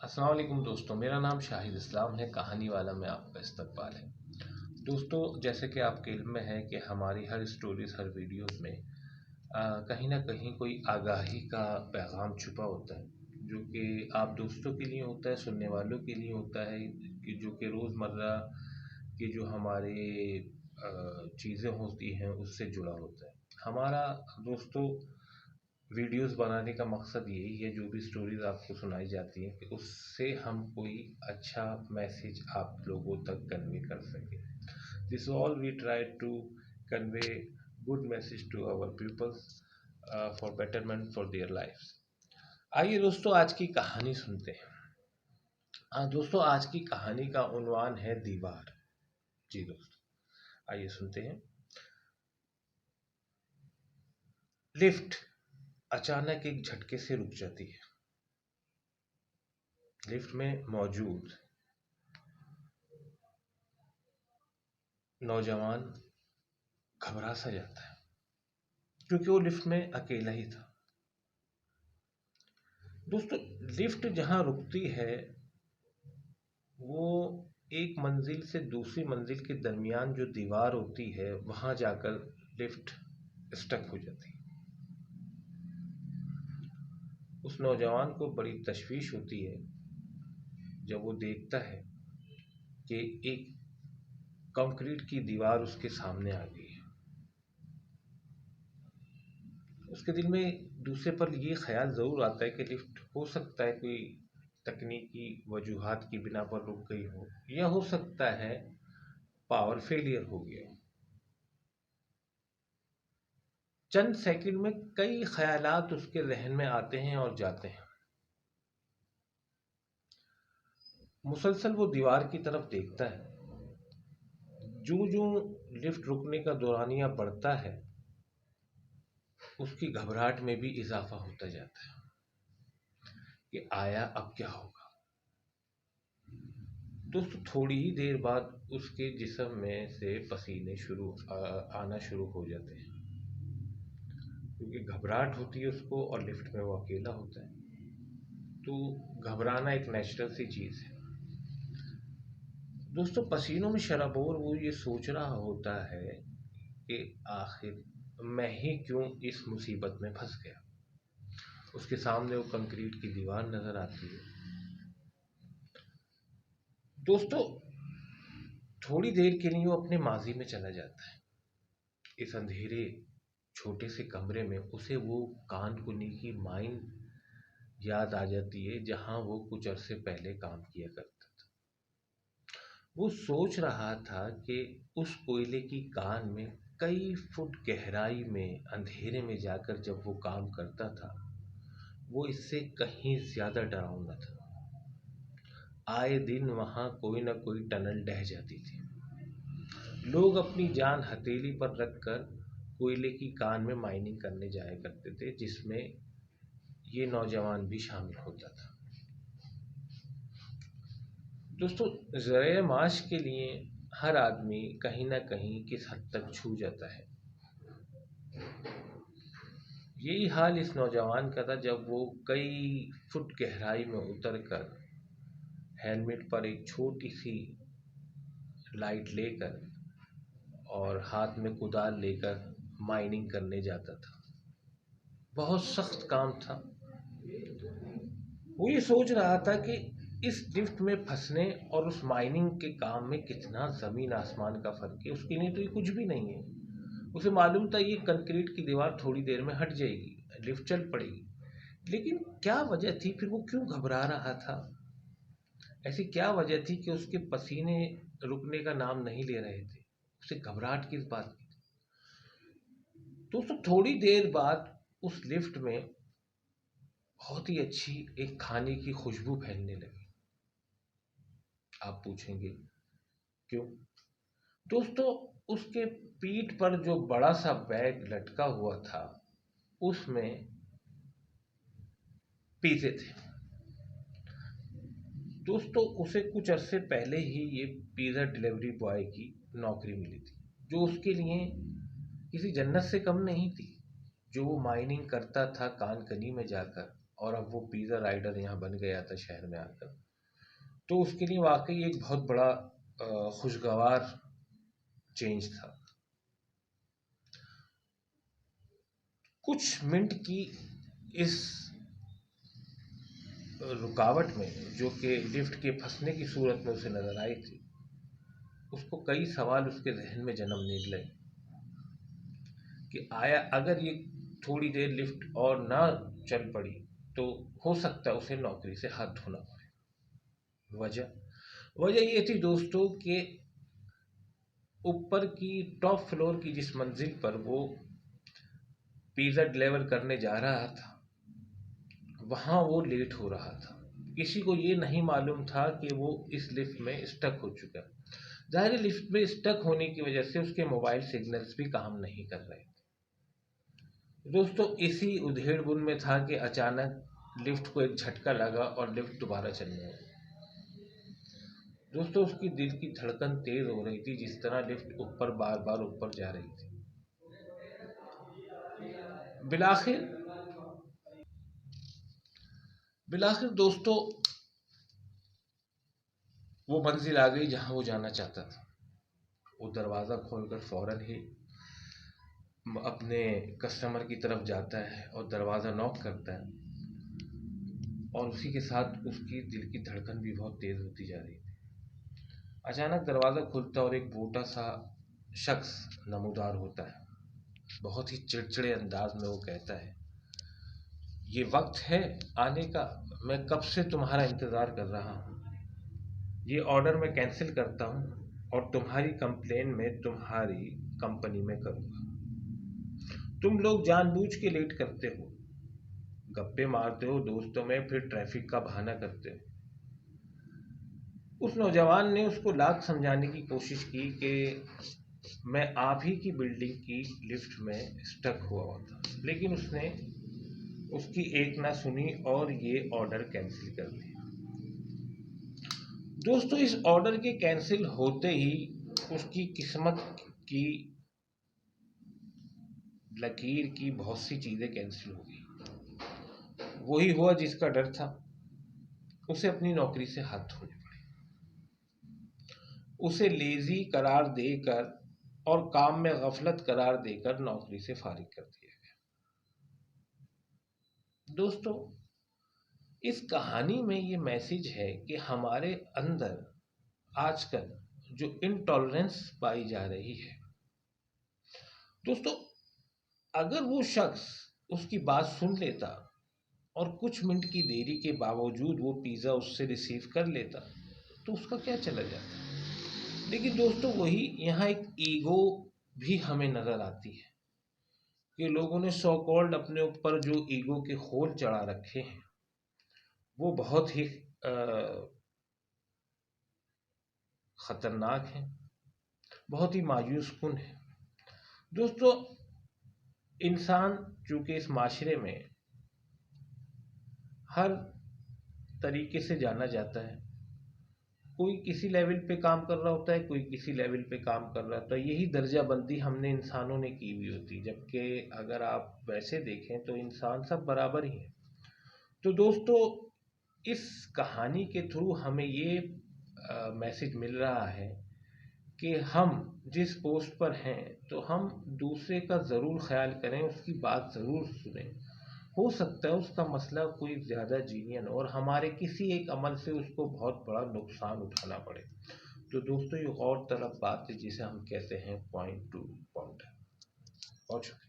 अस्सलाम वालेकुम दोस्तों, मेरा नाम शाहिद इस्लाम है। कहानी वाला में आपका इस्तकबाल है। दोस्तों, जैसे कि आपके इल्म में है कि हमारी हर स्टोरीज, हर वीडियोस में कहीं ना कहीं कोई आगाही का पैगाम छुपा होता है, जो कि आप दोस्तों के लिए होता है, सुनने वालों के लिए होता है, कि जो कि रोज़मर्रा की जो हमारे चीज़ें होती हैं उससे जुड़ा होता है। हमारा दोस्तों वीडियोस बनाने का मकसद यही है, जो भी स्टोरीज आपको सुनाई जाती हैं कि उससे हम कोई अच्छा मैसेज आप लोगों तक कन्वे कर सकें। This all we try to convey good message to our peoples for betterment for their lifes. आइए दोस्तों, आज की कहानी सुनते हैं। दोस्तों, आज की कहानी का उन्वान है दीवार। जी दोस्तों, आइए सुनते हैं। लिफ्ट अचानक एक झटके से रुक जाती है। लिफ्ट में मौजूद नौजवान घबरा सा जाता है, क्योंकि वो लिफ्ट में अकेला ही था। दोस्तों, लिफ्ट जहाँ रुकती है वो एक मंजिल से दूसरी मंजिल के दरमियान जो दीवार होती है, वहां जाकर लिफ्ट स्टक हो जाती है। उस नौजवान को बड़ी तशवीश होती है जब वो देखता है कि एक कंक्रीट की दीवार उसके सामने आ गई है। उसके दिल में दूसरे पर ये ख्याल ज़रूर आता है कि लिफ्ट हो सकता है कोई तकनीकी वजूहात की बिना पर रुक गई हो, या हो सकता है पावर फेलियर हो गया हो। चंद सेकंड में कई ख्यालात उसके जहन में आते हैं और जाते हैं। मुसलसल वो दीवार की तरफ देखता है। जो जो लिफ्ट रुकने का दौरानिया बढ़ता है, उसकी घबराहट में भी इजाफा होता जाता है कि आया अब क्या होगा। दोस्तों, थोड़ी ही देर बाद उसके जिस्म में से पसीने आना शुरू हो जाते हैं, क्योंकि घबराहट होती है उसको और लिफ्ट में वो अकेला होता है। तो घबराना एक नेचुरल सी चीज़ है। दोस्तों, पसीनों में शराबोर वो ये सोच रहा होता है कि आखिर मैं ही क्यों इस मुसीबत में फंस गया। उसके सामने वो कंक्रीट की दीवार नजर आती है। दोस्तों, थोड़ी देर के लिए वो अपने माजी में चला जाता है। इस अंधेरे छोटे से कमरे में उसे वो कान कुनी की माइन याद आ जाती है, जहां वो कुछ अरसे पहले काम किया करता था। वो सोच रहा था कि उस कोयले की कान में कई फुट गहराई में अंधेरे में जाकर जब वो काम करता था, वो इससे कहीं ज्यादा डरावना था। आए दिन वहां कोई ना कोई टनल ढह जाती थी। लोग अपनी जान हथेली पर रखकर कोयले की कान में माइनिंग करने जाया करते थे, जिसमें ये नौजवान भी शामिल होता था। दोस्तों, ज़राए माश के लिए हर आदमी कहीं ना कहीं किस हद तक छू जाता है। यही हाल इस नौजवान का था जब वो कई फुट गहराई में उतरकर हेलमेट पर एक छोटी सी लाइट लेकर और हाथ में कुदाल लेकर माइनिंग करने जाता था। बहुत सख्त काम था। वो ये सोच रहा था कि इस लिफ्ट में फंसने और उस माइनिंग के काम में कितना जमीन आसमान का फर्क है। उसके लिए तो ये कुछ भी नहीं है। उसे मालूम था ये कंक्रीट की दीवार थोड़ी देर में हट जाएगी, लिफ्ट चल पड़ेगी। लेकिन क्या वजह थी, फिर वो क्यों घबरा रहा था? ऐसी क्या वजह थी कि उसके पसीने रुकने का नाम नहीं ले रहे थे? उसे घबराहट किस बात की थी? दोस्तों, थोड़ी देर बाद उस लिफ्ट में बहुत ही अच्छी एक खाने की खुशबू फैलने लगी। आप पूछेंगे क्यों? दोस्तों, उसके पीठ पर जो बड़ा सा बैग लटका हुआ था, उसमें पिज़्ज़े थे। दोस्तों, उसे कुछ अरसे पहले ही ये पिज़्ज़ा डिलीवरी बॉय की नौकरी मिली थी, जो उसके लिए किसी जन्नत से कम नहीं थी। जो वो माइनिंग करता था कानकनी में जाकर, और अब वो पिज़्ज़ा राइडर यहाँ बन गया था शहर में आकर। तो उसके लिए वाकई एक बहुत बड़ा खुशगवार चेंज था। कुछ मिनट की इस रुकावट में, जो कि लिफ्ट के फंसने की सूरत में उसे नजर आई थी, उसको कई सवाल उसके जहन में जन्म ले गए कि आया अगर ये थोड़ी देर लिफ्ट और ना चल पड़ी तो हो सकता है उसे नौकरी से हाथ धोना पड़े। वजह ये थी दोस्तों कि ऊपर की टॉप फ्लोर की जिस मंजिल पर वो पिज़्ज़ा डिलीवर करने जा रहा था, वहाँ वो लेट हो रहा था। किसी को ये नहीं मालूम था कि वो इस लिफ्ट में स्टक हो चुका है। ज़ाहिर लिफ्ट में स्टक होने की वजह से उसके मोबाइल सिग्नल्स भी काम नहीं कर रहे थे। दोस्तों इसी उधेड़-बुन में था कि अचानक लिफ्ट को एक झटका लगा और लिफ्ट दोबारा चलने लगी। दोस्तों उसकी दिल की धड़कन तेज हो रही थी जिस तरह लिफ्ट ऊपर बार बार ऊपर जा रही थी। बिलाखिर बिलाखिर दोस्तों वो मंजिल आ गई जहां वो जाना चाहता था। वो दरवाज़ा खोलकर फौरन ही अपने कस्टमर की तरफ जाता है और दरवाज़ा नॉक करता है, और उसी के साथ उसकी दिल की धड़कन भी बहुत तेज़ होती जा रही थी। अचानक दरवाज़ा खुलता और एक मोटा सा शख्स नमूदार होता है। बहुत ही चिड़चिड़े अंदाज में वो कहता है, ये वक्त है आने का, मैं कब से तुम्हारा इंतज़ार कर रहा हूँ। ये ऑर्डर मैं कैंसिल करता हूँ और तुम्हारी कंप्लेन में तुम्हारी कंपनी में करूँगा। तुम लोग जानबूझ के लेट करते हो, गप्पे मारते हो दोस्तों में, फिर ट्रैफिक का बहाना करते हो। उस नौजवान ने उसको लाख समझाने की कोशिश की कि मैं आप ही की बिल्डिंग की लिफ्ट में स्टक हुआ था, लेकिन उसने उसकी एक ना सुनी और ये ऑर्डर कैंसिल कर दिया। दोस्तों इस ऑर्डर के कैंसिल होते ही उसकी किस्मत की लकीर की बहुत सी चीज़ें कैंसिल हो गई। वही हुआ जिसका डर था, उसे अपनी नौकरी से हाथ धोने पड़े। उसे लेजी करार देकर और काम में गफलत करार देकर नौकरी से फारिग कर दिया गया। दोस्तों इस कहानी में ये मैसेज है कि हमारे अंदर आजकल जो इनटॉलरेंस पाई जा रही है, दोस्तों अगर वो शख्स उसकी बात सुन लेता और कुछ मिनट की देरी के बावजूद वो पिज़्ज़ा उससे रिसीव कर लेता तो उसका क्या चला जाता। लेकिन दोस्तों वही यहाँ एक ईगो भी हमें नज़र आती है कि लोगों ने सो कॉल्ड अपने ऊपर जो ईगो के खोल चढ़ा रखे हैं वो बहुत ही ख़तरनाक हैं, बहुत ही मायूस कुन है। दोस्तों इंसान चूँकि इस माशरे में हर तरीके से जाना जाता है, कोई किसी लेवल पे काम कर रहा होता है, कोई किसी लेवल पे काम कर रहा होता है। यही दर्जा बंदी हमने इंसानों ने की हुई होती, जबकि अगर आप वैसे देखें तो इंसान सब बराबर ही हैं। तो दोस्तों इस कहानी के थ्रू हमें ये मैसेज मिल रहा है कि हम जिस पोस्ट पर हैं तो हम दूसरे का ज़रूर ख्याल करें, उसकी बात ज़रूर सुनें। हो सकता है उसका मसला कोई ज़्यादा जीनियन और हमारे किसी एक अमल से उसको बहुत बड़ा नुकसान उठाना पड़े। तो दोस्तों ये और तरफ बात है जिसे हम कहते हैं पॉइंट टू पॉइंट। बहुत शुक्रिया।